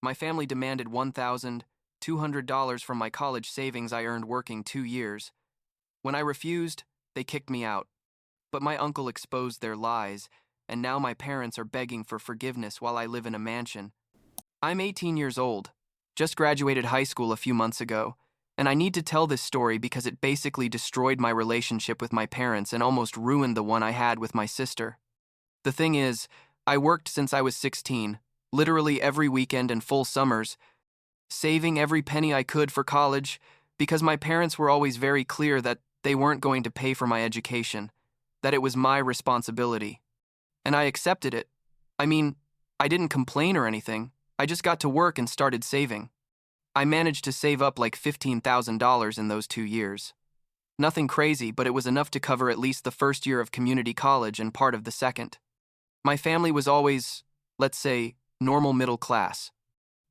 My family demanded $1,200 from my college savings I earned working 2 years. When I refused, they kicked me out. But my uncle exposed their lies, and now my parents are begging for forgiveness while I live in a mansion. I'm 18 years old, just graduated high school a few months ago, and I need to tell this story because it basically destroyed my relationship with my parents and almost ruined the one I had with my sister. The thing is, I worked since I was 16, literally every weekend and full summers, saving every penny I could for college because my parents were always very clear that they weren't going to pay for my education, that it was my responsibility. And I accepted it. I mean, I didn't complain or anything. I just got to work and started saving. I managed to save up like $15,000 in those 2 years. Nothing crazy, but it was enough to cover at least the first year of community college and part of the second. My family was always, let's say, normal middle class.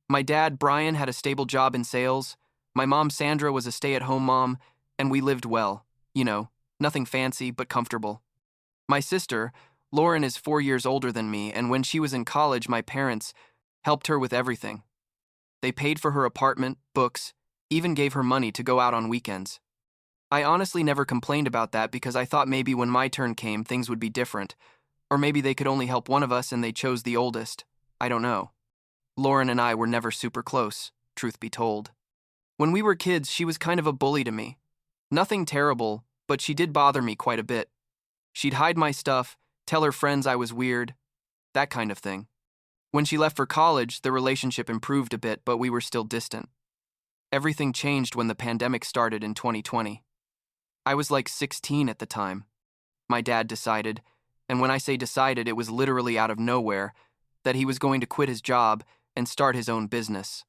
My dad, Brian, had a stable job in sales. My mom, Sandra, was a stay-at-home mom, and we lived well. Nothing fancy, but comfortable. My sister, Lauren, is 4 years older than me, and when she was in college, my parents helped her with everything. They paid for her apartment, books, even gave her money to go out on weekends. I honestly never complained about that because I thought maybe when my turn came, things would be different. Or maybe they could only help one of us and they chose the oldest. I don't know. Lauren and I were never super close, truth be told. When we were kids, she was kind of a bully to me. Nothing terrible, but she did bother me quite a bit. She'd hide my stuff, tell her friends I was weird, that kind of thing. When she left for college, the relationship improved a bit, but we were still distant. Everything changed when the pandemic started in 2020. I was like 16 at the time. My dad decided, and when I say decided, it was literally out of nowhere, that he was going to quit his job and start his own business.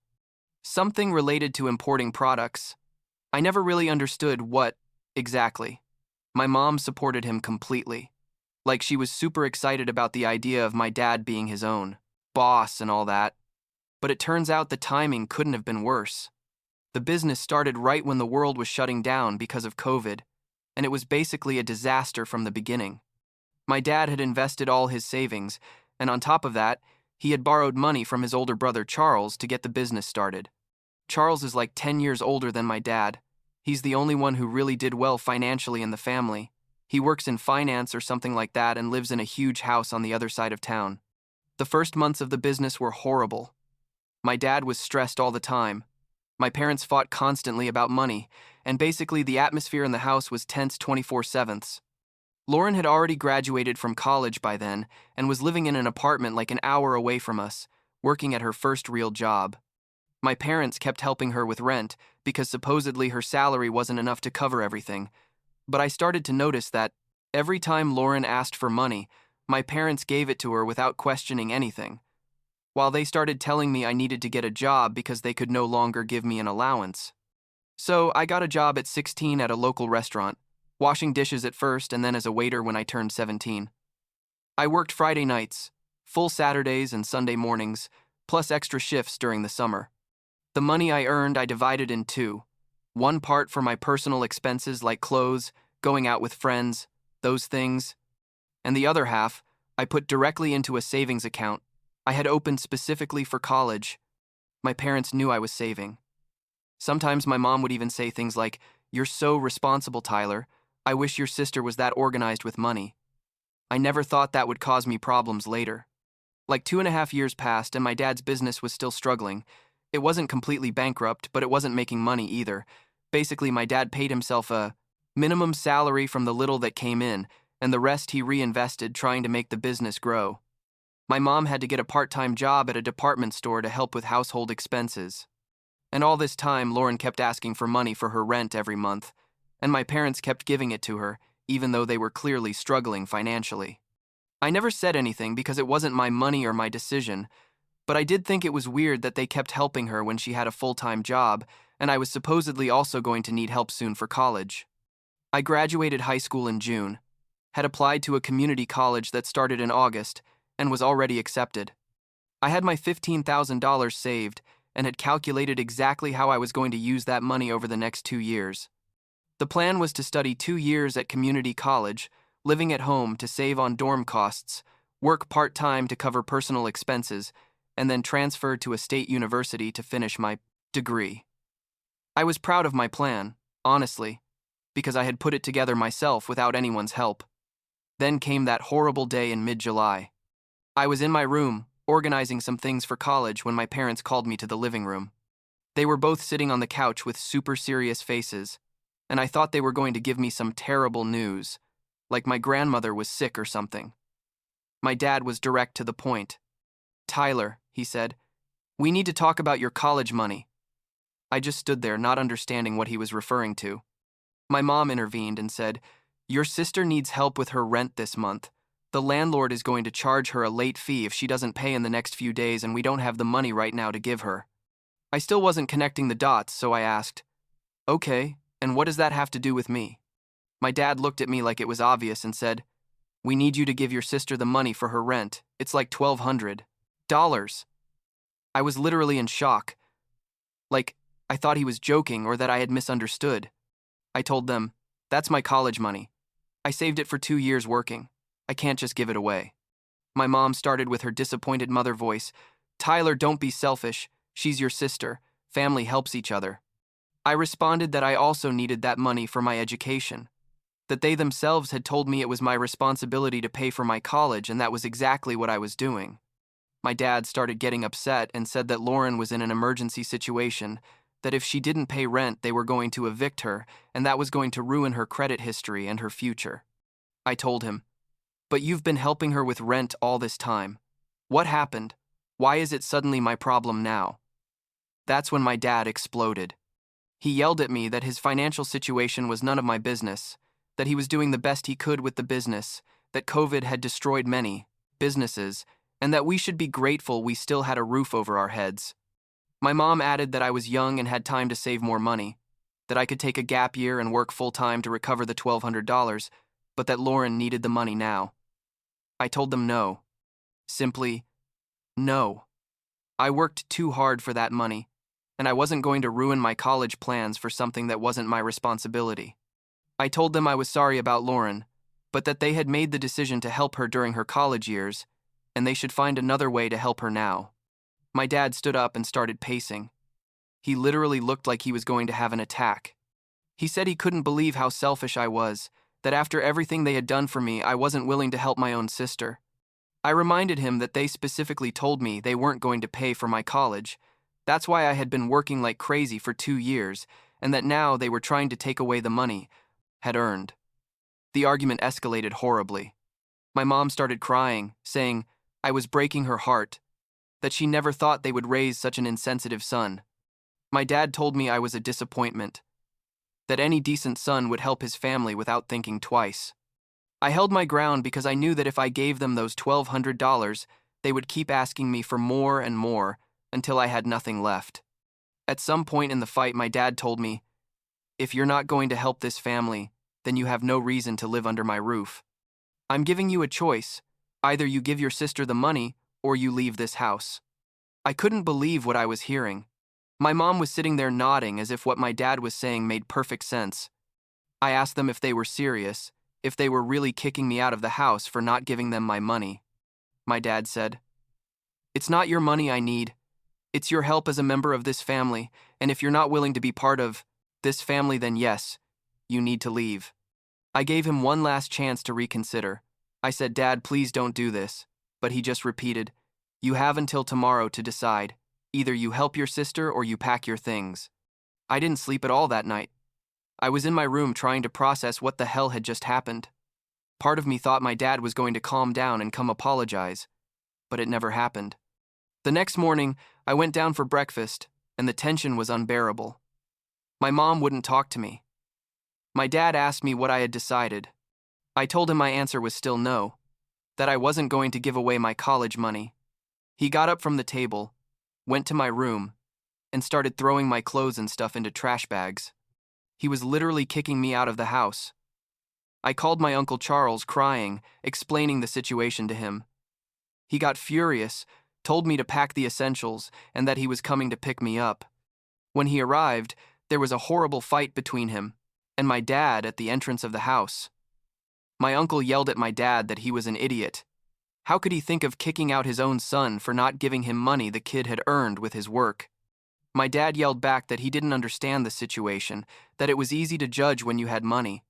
Something related to importing products. I never really understood what, exactly. My mom supported him completely. Like she was super excited about the idea of my dad being his own boss and all that. But it turns out the timing couldn't have been worse. The business started right when the world was shutting down because of COVID, and it was basically a disaster from the beginning. My dad had invested all his savings, and on top of that, he had borrowed money from his older brother Charles to get the business started. Charles is like 10 years older than my dad. He's the only one who really did well financially in the family. He works in finance or something like that and lives in a huge house on the other side of town. The first months of the business were horrible. My dad was stressed all the time. My parents fought constantly about money, and basically the atmosphere in the house was tense 24/7. Lauren had already graduated from college by then and was living in an apartment like an hour away from us, working at her first real job. My parents kept helping her with rent because supposedly her salary wasn't enough to cover everything. But I started to notice that every time Lauren asked for money, my parents gave it to her without questioning anything, while they started telling me I needed to get a job because they could no longer give me an allowance. So I got a job at 16 at a local restaurant, washing dishes at first and then as a waiter when I turned 17. I worked Friday nights, full Saturdays and Sunday mornings, plus extra shifts during the summer. The money I earned I divided in two. One part for my personal expenses like clothes, going out with friends, those things, and the other half I put directly into a savings account I had opened specifically for college. My parents knew I was saving. Sometimes my mom would even say things like, "You're so responsible, Tyler. I wish your sister was that organized with money." I never thought that would cause me problems later. Like 2.5 years passed and my dad's business was still struggling. It wasn't completely bankrupt, but it wasn't making money either. Basically, my dad paid himself a minimum salary from the little that came in, and the rest he reinvested trying to make the business grow. My mom had to get a part-time job at a department store to help with household expenses. And all this time, Lauren kept asking for money for her rent every month, and my parents kept giving it to her, even though they were clearly struggling financially. I never said anything because it wasn't my money or my decision, but I did think it was weird that they kept helping her when she had a full-time job, and I was supposedly also going to need help soon for college. I graduated high school in June, had applied to a community college that started in August, and was already accepted. I had my $15,000 saved and had calculated exactly how I was going to use that money over the next 2 years. The plan was to study 2 years at community college, living at home to save on dorm costs, work part-time to cover personal expenses, and then transferred to a state university to finish my degree. I was proud of my plan, honestly, because I had put it together myself without anyone's help. Then came that horrible day in mid-July. I was in my room, organizing some things for college when my parents called me to the living room. They were both sitting on the couch with super serious faces, and I thought they were going to give me some terrible news, like my grandmother was sick or something. My dad was direct to the point. "Tyler," he said, "we need to talk about your college money." I just stood there, not understanding what he was referring to. My mom intervened and said, "Your sister needs help with her rent this month. The landlord is going to charge her a late fee if she doesn't pay in the next few days, and we don't have the money right now to give her." I still wasn't connecting the dots, so I asked, "Okay, and what does that have to do with me?" My dad looked at me like it was obvious and said, "We need you to give your sister the money for her rent. It's like $1,200. I was literally in shock. Like, I thought he was joking or that I had misunderstood. I told them, "That's my college money. I saved it for 2 years working. I can't just give it away." My mom started with her disappointed mother voice, "Tyler, don't be selfish. She's your sister. Family helps each other." I responded that I also needed that money for my education, that they themselves had told me it was my responsibility to pay for my college, and that was exactly what I was doing. My dad started getting upset and said that Lauren was in an emergency situation, that if she didn't pay rent, they were going to evict her, and that was going to ruin her credit history and her future. I told him, "But you've been helping her with rent all this time. What happened? Why is it suddenly my problem now?" That's when my dad exploded. He yelled at me that his financial situation was none of my business, that he was doing the best he could with the business, that COVID had destroyed many businesses, and that we should be grateful we still had a roof over our heads. My mom added that I was young and had time to save more money, that I could take a gap year and work full-time to recover the $1,200, but that Lauren needed the money now. I told them no. Simply, no. I worked too hard for that money, and I wasn't going to ruin my college plans for something that wasn't my responsibility. I told them I was sorry about Lauren, but that they had made the decision to help her during her college years, and they should find another way to help her now. My dad stood up and started pacing. He literally looked like he was going to have an attack. He said he couldn't believe how selfish I was, that after everything they had done for me, I wasn't willing to help my own sister. I reminded him that they specifically told me they weren't going to pay for my college. That's why I had been working like crazy for 2 years, and that now they were trying to take away the money had earned. The argument escalated horribly. My mom started crying, saying I was breaking her heart, that she never thought they would raise such an insensitive son. My dad told me I was a disappointment, that any decent son would help his family without thinking twice. I held my ground because I knew that if I gave them those $1,200, they would keep asking me for more and more until I had nothing left. At some point in the fight, my dad told me, "If you're not going to help this family, then you have no reason to live under my roof. I'm giving you a choice. Either you give your sister the money or you leave this house." I couldn't believe what I was hearing. My mom was sitting there nodding as if what my dad was saying made perfect sense. I asked them if they were serious, if they were really kicking me out of the house for not giving them my money. My dad said, "It's not your money I need. It's your help as a member of this family, and if you're not willing to be part of this family, then yes, you need to leave." I gave him one last chance to reconsider. I said, "Dad, please don't do this," but he just repeated, "You have until tomorrow to decide. Either you help your sister or you pack your things." I didn't sleep at all that night. I was in my room trying to process what the hell had just happened. Part of me thought my dad was going to calm down and come apologize, but it never happened. The next morning, I went down for breakfast, and the tension was unbearable. My mom wouldn't talk to me. My dad asked me what I had decided. I told him my answer was still no, that I wasn't going to give away my college money. He got up from the table, went to my room, and started throwing my clothes and stuff into trash bags. He was literally kicking me out of the house. I called my Uncle Charles, crying, explaining the situation to him. He got furious, told me to pack the essentials, and that he was coming to pick me up. When he arrived, there was a horrible fight between him and my dad at the entrance of the house. My uncle yelled at my dad that he was an idiot, How could he think of kicking out his own son for not giving him money the kid had earned with his work? My dad yelled back that he didn't understand the situation, that it was easy to judge when you had money.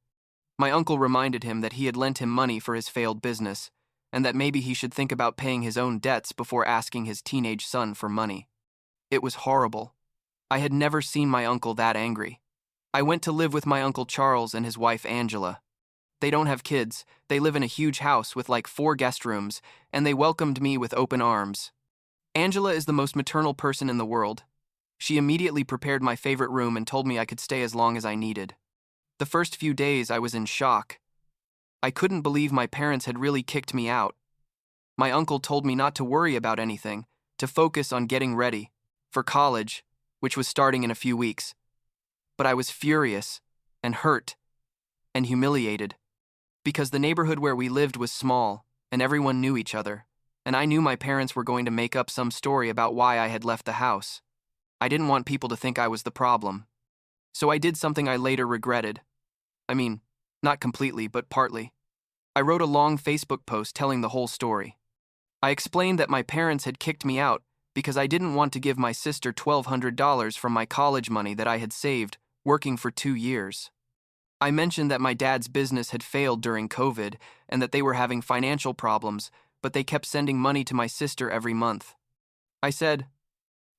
My uncle reminded him that he had lent him money for his failed business, and that maybe he should think about paying his own debts before asking his teenage son for money. It was horrible. I had never seen my uncle that angry. I went to live with my Uncle Charles and his wife Angela. They don't have kids, they live in a huge house with like 4 guest rooms, and they welcomed me with open arms. Angela is the most maternal person in the world. She immediately prepared my favorite room and told me I could stay as long as I needed. The first few days I was in shock. I couldn't believe my parents had really kicked me out. My uncle told me not to worry about anything, to focus on getting ready for college, which was starting in a few weeks. But I was furious and hurt and humiliated because the neighborhood where we lived was small and everyone knew each other, and I knew my parents were going to make up some story about why I had left the house. I didn't want people to think I was the problem. So I did something I later regretted. I mean, not completely, but partly. I wrote a long Facebook post telling the whole story. I explained that my parents had kicked me out because I didn't want to give my sister $1,200 from my college money that I had saved working for 2 years. I mentioned that my dad's business had failed during COVID and that they were having financial problems, but they kept sending money to my sister every month. I said,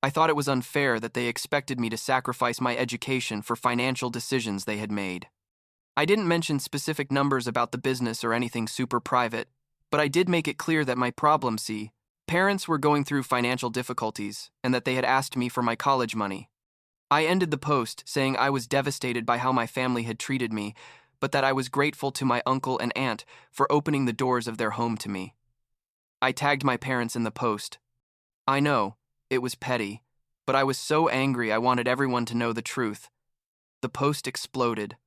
I thought it was unfair that they expected me to sacrifice my education for financial decisions they had made. I didn't mention specific numbers about the business or anything super private, but I did make it clear that my problem, parents were going through financial difficulties and that they had asked me for my college money. I ended the post saying I was devastated by how my family had treated me, but that I was grateful to my uncle and aunt for opening the doors of their home to me. I tagged my parents in the post. I know, it was petty, but I was so angry I wanted everyone to know the truth. The post exploded.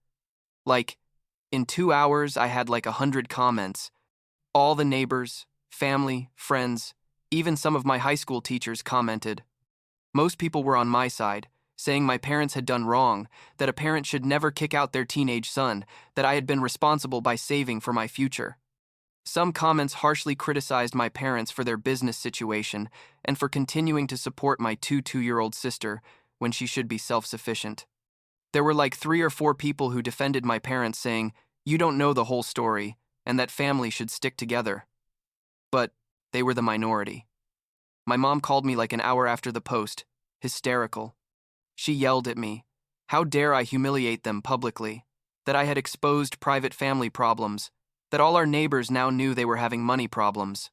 In 2 hours, I had 100 comments. All the neighbors, family, friends, even some of my high school teachers commented. Most people were on my side, saying my parents had done wrong, that a parent should never kick out their teenage son, that I had been responsible by saving for my future. Some comments harshly criticized my parents for their business situation and for continuing to support my 2-year-old sister when she should be self-sufficient. There were 3 or 4 people who defended my parents saying, "You don't know the whole story," and that family should stick together. But they were the minority. My mom called me an hour after the post, hysterical. She yelled at me. How dare I humiliate them publicly? That I had exposed private family problems, that all our neighbors now knew they were having money problems.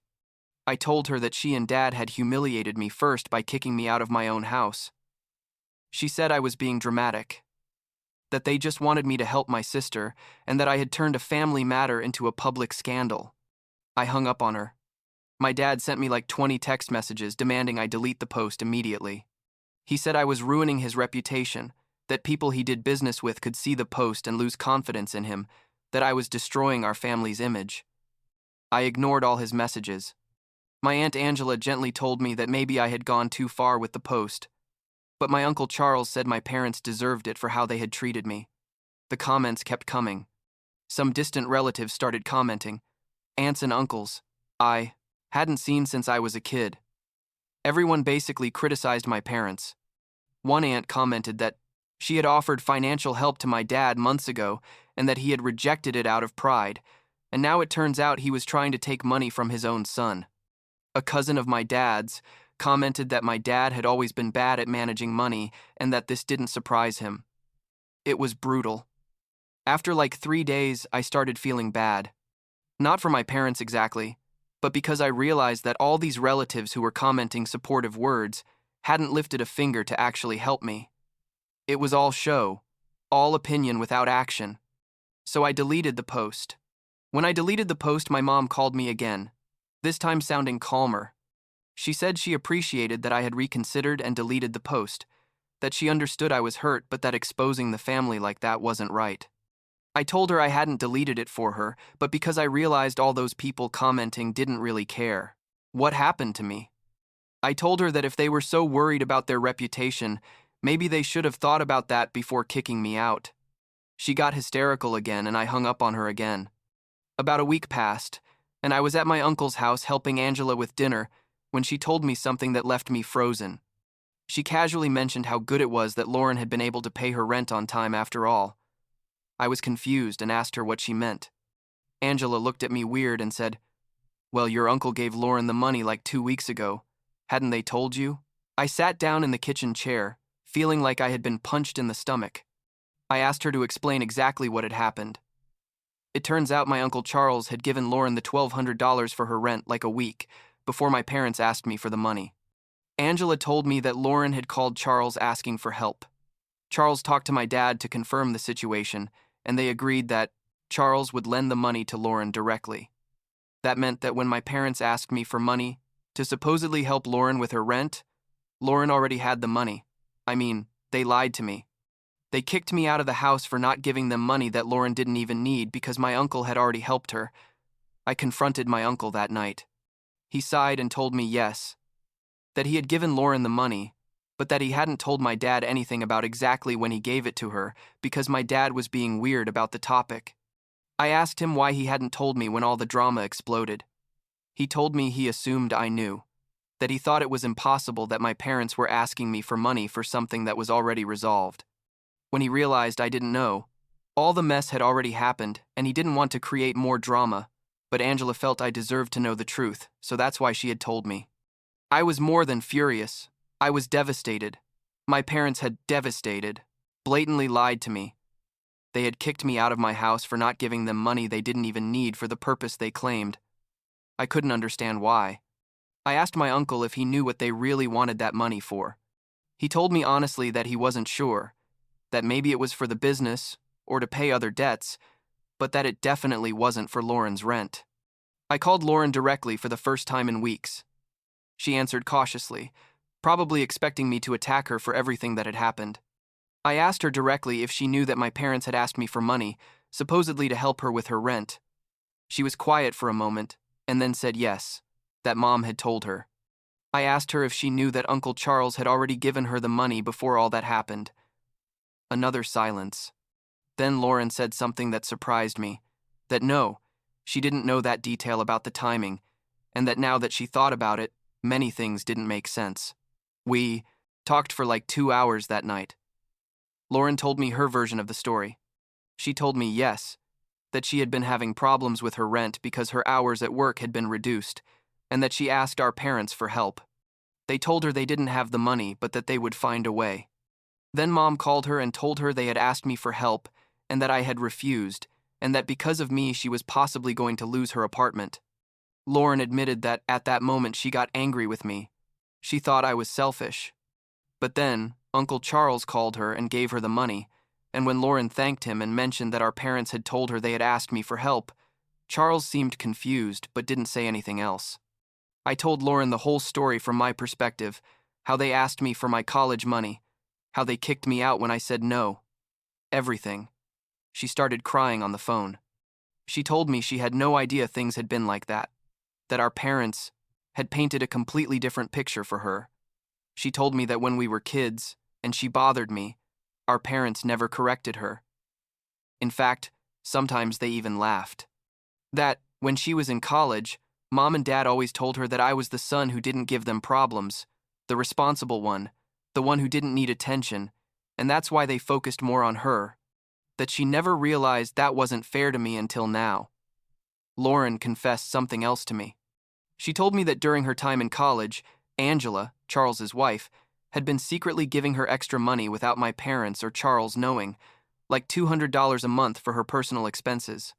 I told her that she and Dad had humiliated me first by kicking me out of my own house. She said I was being dramatic, that they just wanted me to help my sister, and that I had turned a family matter into a public scandal. I hung up on her. My dad sent me 20 text messages demanding I delete the post immediately. He said I was ruining his reputation, that people he did business with could see the post and lose confidence in him, that I was destroying our family's image. I ignored all his messages. My Aunt Angela gently told me that maybe I had gone too far with the post, but my Uncle Charles said my parents deserved it for how they had treated me. The comments kept coming. Some distant relatives started commenting. Aunts and uncles I hadn't seen since I was a kid. Everyone basically criticized my parents. One aunt commented that she had offered financial help to my dad months ago and that he had rejected it out of pride, and now it turns out he was trying to take money from his own son. A cousin of my dad's commented that my dad had always been bad at managing money and that this didn't surprise him. It was brutal. After 3 days, I started feeling bad. Not for my parents exactly, but because I realized that all these relatives who were commenting supportive words hadn't lifted a finger to actually help me. It was all show, all opinion without action. So I deleted the post. When I deleted the post, my mom called me again, this time sounding calmer. She said she appreciated that I had reconsidered and deleted the post, that she understood I was hurt but that exposing the family like that wasn't right. I told her I hadn't deleted it for her, but because I realized all those people commenting didn't really care. What happened to me? I told her that if they were so worried about their reputation, maybe they should have thought about that before kicking me out. She got hysterical again and I hung up on her again. About a week passed, and I was at my uncle's house helping Angela with dinner when she told me something that left me frozen. She casually mentioned how good it was that Lauren had been able to pay her rent on time after all. I was confused and asked her what she meant. Angela looked at me weird and said, "Well, your uncle gave Lauren the money like 2 weeks ago. Hadn't they told you?" I sat down in the kitchen chair, feeling like I had been punched in the stomach. I asked her to explain exactly what had happened. It turns out my Uncle Charles had given Lauren the $1,200 for her rent like a week before my parents asked me for the money. Angela told me that Lauren had called Charles asking for help. Charles talked to my dad to confirm the situation, and they agreed that Charles would lend the money to Lauren directly. That meant that when my parents asked me for money to supposedly help Lauren with her rent, Lauren already had the money. I mean, they lied to me. They kicked me out of the house for not giving them money that Lauren didn't even need because my uncle had already helped her. I confronted my uncle that night. He sighed and told me yes, that he had given Lauren the money, but that he hadn't told my dad anything about exactly when he gave it to her because my dad was being weird about the topic. I asked him why he hadn't told me when all the drama exploded. He told me he assumed I knew, that he thought it was impossible that my parents were asking me for money for something that was already resolved. When he realized I didn't know, all the mess had already happened and he didn't want to create more drama, but Angela felt I deserved to know the truth, so that's why she had told me. I was more than furious. I was devastated. My parents had blatantly lied to me. They had kicked me out of my house for not giving them money they didn't even need for the purpose they claimed. I couldn't understand why. I asked my uncle if he knew what they really wanted that money for. He told me honestly that he wasn't sure, that maybe it was for the business or to pay other debts, but that it definitely wasn't for Lauren's rent. I called Lauren directly for the first time in weeks. She answered cautiously, probably expecting me to attack her for everything that had happened. I asked her directly if she knew that my parents had asked me for money, supposedly to help her with her rent. She was quiet for a moment, and then said yes, that Mom had told her. I asked her if she knew that Uncle Charles had already given her the money before all that happened. Another silence. Then Lauren said something that surprised me, that no, she didn't know that detail about the timing, and that now that she thought about it, many things didn't make sense. We talked for like 2 hours that night. Lauren told me her version of the story. She told me yes, that she had been having problems with her rent because her hours at work had been reduced, and that she asked our parents for help. They told her they didn't have the money, but that they would find a way. Then Mom called her and told her they had asked me for help, and that I had refused, and that because of me she was possibly going to lose her apartment. Lauren admitted that at that moment she got angry with me. She thought I was selfish. But then, Uncle Charles called her and gave her the money, and when Lauren thanked him and mentioned that our parents had told her they had asked me for help, Charles seemed confused but didn't say anything else. I told Lauren the whole story from my perspective, how they asked me for my college money, how they kicked me out when I said no. Everything. She started crying on the phone. She told me she had no idea things had been like that our parents had painted a completely different picture for her. She told me that when we were kids, and she bothered me, our parents never corrected her. In fact, sometimes they even laughed. That, when she was in college, Mom and Dad always told her that I was the son who didn't give them problems, the responsible one, the one who didn't need attention, and that's why they focused more on her. That she never realized that wasn't fair to me until now. Lauren confessed something else to me. She told me that during her time in college, Angela, Charles's wife, had been secretly giving her extra money without my parents or Charles knowing, like $200 a month for her personal expenses.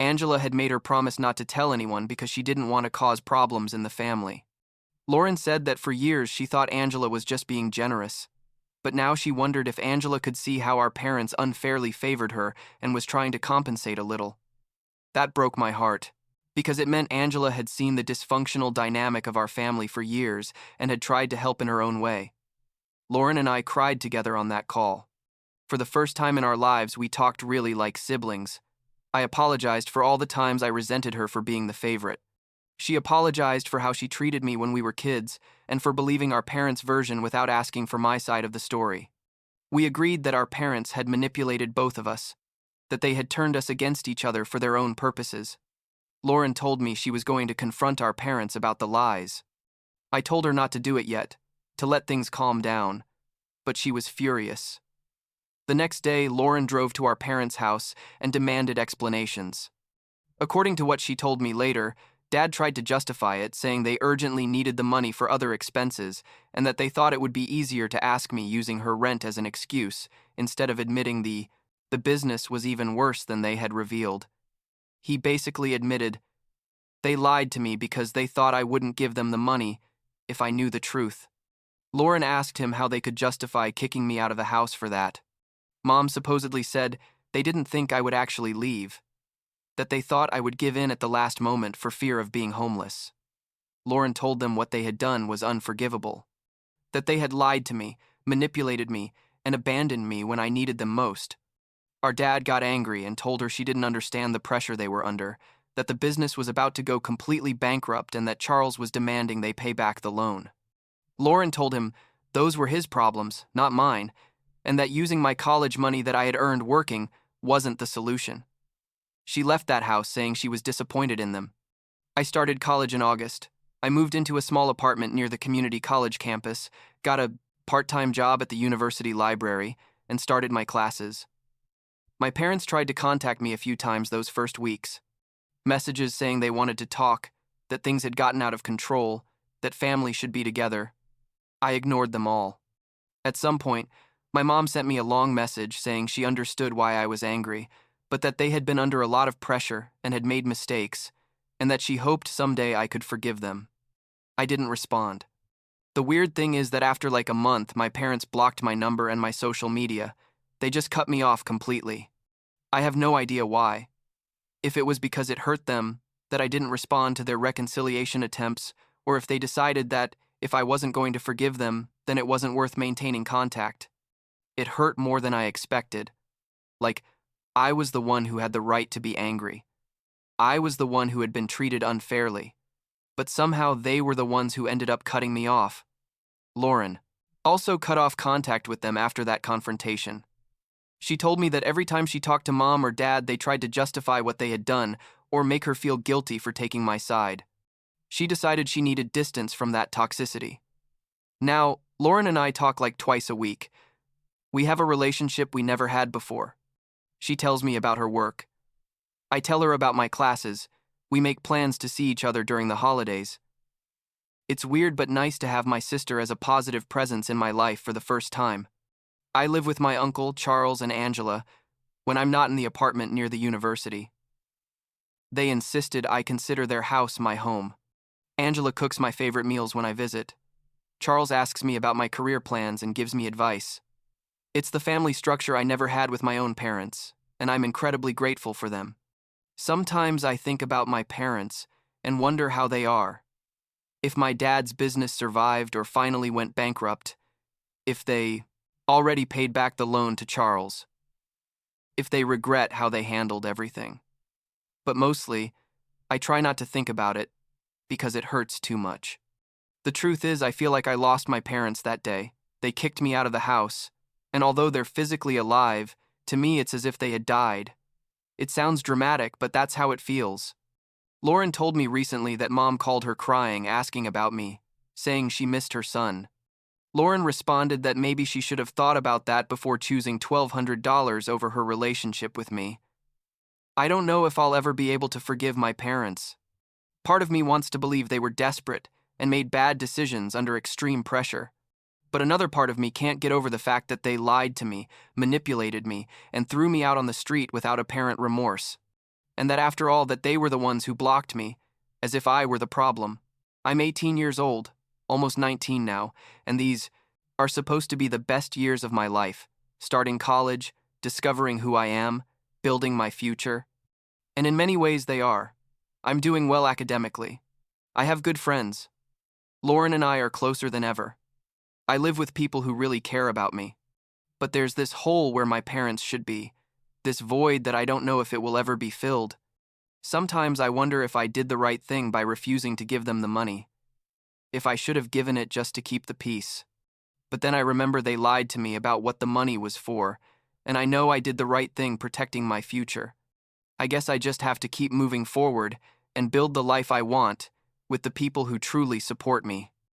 Angela had made her promise not to tell anyone because she didn't want to cause problems in the family. Lauren said that for years she thought Angela was just being generous, but now she wondered if Angela could see how our parents unfairly favored her and was trying to compensate a little. That broke my heart, because it meant Angela had seen the dysfunctional dynamic of our family for years and had tried to help in her own way. Lauren and I cried together on that call. For the first time in our lives, we talked really like siblings. I apologized for all the times I resented her for being the favorite. She apologized for how she treated me when we were kids and for believing our parents' version without asking for my side of the story. We agreed that our parents had manipulated both of us, that they had turned us against each other for their own purposes. Lauren told me she was going to confront our parents about the lies. I told her not to do it yet, to let things calm down, but she was furious. The next day, Lauren drove to our parents' house and demanded explanations. According to what she told me later, Dad tried to justify it, saying they urgently needed the money for other expenses and that they thought it would be easier to ask me using her rent as an excuse instead of admitting the business was even worse than they had revealed. He basically admitted, they lied to me because they thought I wouldn't give them the money if I knew the truth. Lauren asked him how they could justify kicking me out of the house for that. Mom supposedly said they didn't think I would actually leave, that they thought I would give in at the last moment for fear of being homeless. Lauren told them what they had done was unforgivable, that they had lied to me, manipulated me, and abandoned me when I needed them most. Our dad got angry and told her she didn't understand the pressure they were under, that the business was about to go completely bankrupt and that Charles was demanding they pay back the loan. Lauren told him those were his problems, not mine, and that using my college money that I had earned working wasn't the solution. She left that house saying she was disappointed in them. I started college in August. I moved into a small apartment near the community college campus, got a part-time job at the university library, and started my classes. My parents tried to contact me a few times those first weeks. Messages saying they wanted to talk, that things had gotten out of control, that family should be together. I ignored them all. At some point, my mom sent me a long message saying she understood why I was angry, but that they had been under a lot of pressure and had made mistakes, and that she hoped someday I could forgive them. I didn't respond. The weird thing is that after like a month, my parents blocked my number and my social media. They just cut me off completely. I have no idea why. If it was because it hurt them that I didn't respond to their reconciliation attempts, or if they decided that if I wasn't going to forgive them, then it wasn't worth maintaining contact. It hurt more than I expected. Like, I was the one who had the right to be angry. I was the one who had been treated unfairly. But somehow they were the ones who ended up cutting me off. Lauren also cut off contact with them after that confrontation. She told me that every time she talked to Mom or Dad, they tried to justify what they had done or make her feel guilty for taking my side. She decided she needed distance from that toxicity. Now, Lauren and I talk like twice a week. We have a relationship we never had before. She tells me about her work. I tell her about my classes. We make plans to see each other during the holidays. It's weird but nice to have my sister as a positive presence in my life for the first time. I live with my uncle, Charles, and Angela when I'm not in the apartment near the university. They insisted I consider their house my home. Angela cooks my favorite meals when I visit. Charles asks me about my career plans and gives me advice. It's the family structure I never had with my own parents, and I'm incredibly grateful for them. Sometimes I think about my parents and wonder how they are. If my dad's business survived or finally went bankrupt, if they already paid back the loan to Charles, if they regret how they handled everything. But mostly, I try not to think about it because it hurts too much. The truth is, I feel like I lost my parents that day. They kicked me out of the house, and although they're physically alive, to me it's as if they had died. It sounds dramatic, but that's how it feels. Lauren told me recently that Mom called her crying, asking about me, saying she missed her son. Lauren responded that maybe she should have thought about that before choosing $1,200 over her relationship with me. I don't know if I'll ever be able to forgive my parents. Part of me wants to believe they were desperate and made bad decisions under extreme pressure. But another part of me can't get over the fact that they lied to me, manipulated me, and threw me out on the street without apparent remorse. And that after all, that they were the ones who blocked me, as if I were the problem. I'm 18 years old, almost 19 now, and these are supposed to be the best years of my life, starting college, discovering who I am, building my future. And in many ways they are. I'm doing well academically. I have good friends. Lauren and I are closer than ever. I live with people who really care about me. But there's this hole where my parents should be, this void that I don't know if it will ever be filled. Sometimes I wonder if I did the right thing by refusing to give them the money. If I should have given it just to keep the peace. But then I remember they lied to me about what the money was for, and I know I did the right thing protecting my future. I guess I just have to keep moving forward and build the life I want with the people who truly support me.